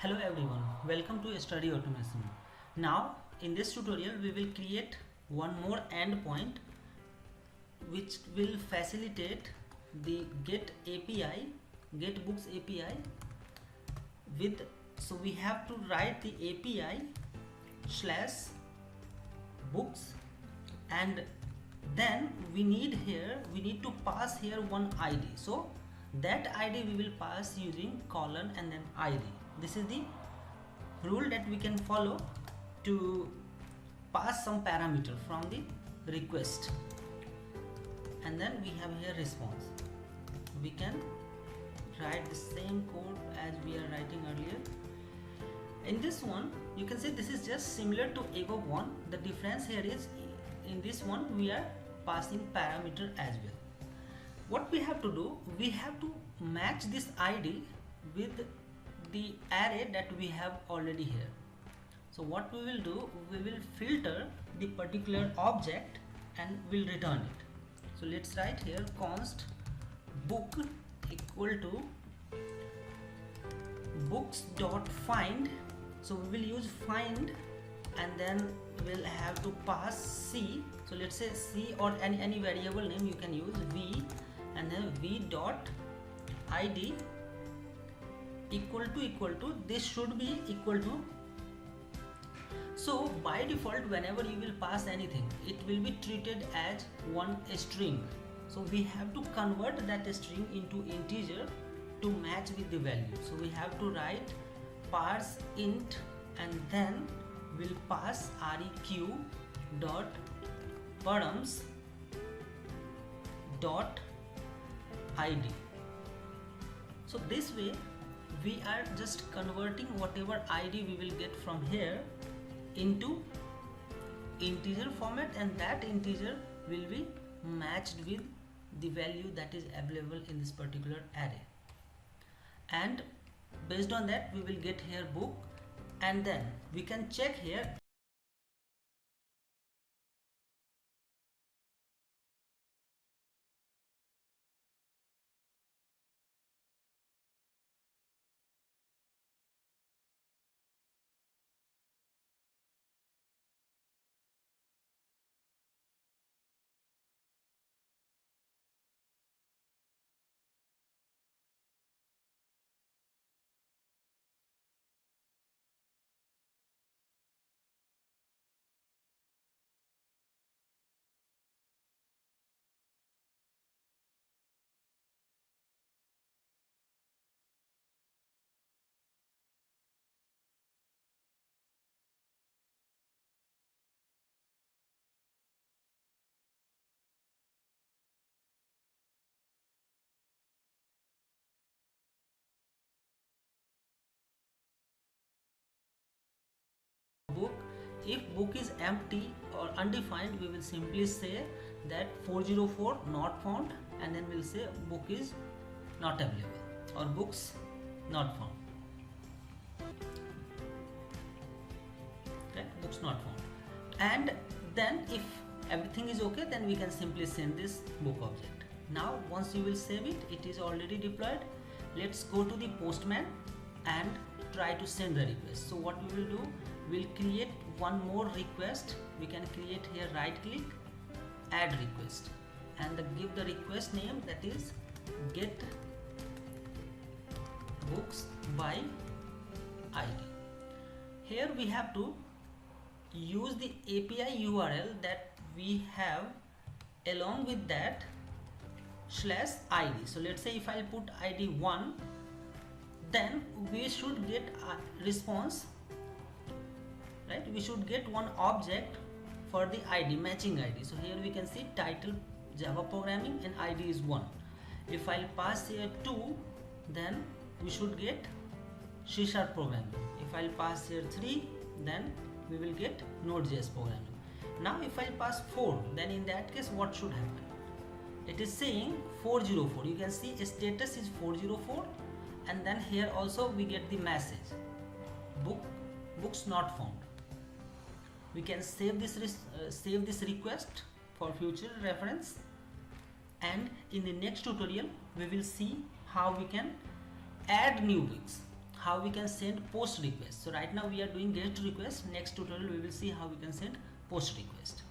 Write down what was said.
Hello everyone, welcome to Study Automation. Now in this tutorial we will create one more endpoint which will facilitate the get API, get books API with, so we have to write the API slash books, and then we need to pass here one ID. So that ID we will pass using colon and then ID. This is the rule that we can follow to pass some parameter from the request, and then we have here response. We can write the same code as we are writing earlier. In this one you can say this is just similar to above one. The difference here is in this one we are passing parameter as well. What we have to do, we have to match this ID with the array that we have already here. So what we will do, we will filter the particular object and will return it. So let's write here const book equal to books dot find. So we will use find and then we'll have to pass C. So let's say C or any variable name you can use, V, and then V dot ID equal to this should be equal to. So by default whenever you will pass anything, it will be treated as one string. So we have to convert that string into integer to match with the value. So we have to write parse int and then we'll pass req dot params dot id. So this way we are just converting whatever ID we will get from here into integer format, and that integer will be matched with the value that is available in this particular array, and based on that we will get here book, and then we can check here book. If book is empty or undefined, we will simply say that 404 not found, and then we'll say book is not available or books not found. Okay, books not found. And then if everything is okay, then we can simply send this book object. Now once you will save it, it is already deployed. Let's go to the Postman and try to send the request. So what we will do, we'll create one more request. We can create here, right click, add request, and give the request name, that is get books by ID. Here we have to use the API URL that we have along with that slash ID. So let's say if I put ID 1, then we should get a response, right? We should get one object for the ID, matching ID. So here we can see title Java programming and ID is 1. If I'll pass here 2, then we should get C# programming. If I'll pass here 3, then we will get Node.js programming. Now if I pass 4, then in that case what should happen? It is saying 404. You can see status is 404, and then here also we get the message books not found. We can save this request for future reference, and in the next tutorial we will see how we can add new books, how we can send post request. So right now we are doing get request. Next tutorial we will see how we can send post request.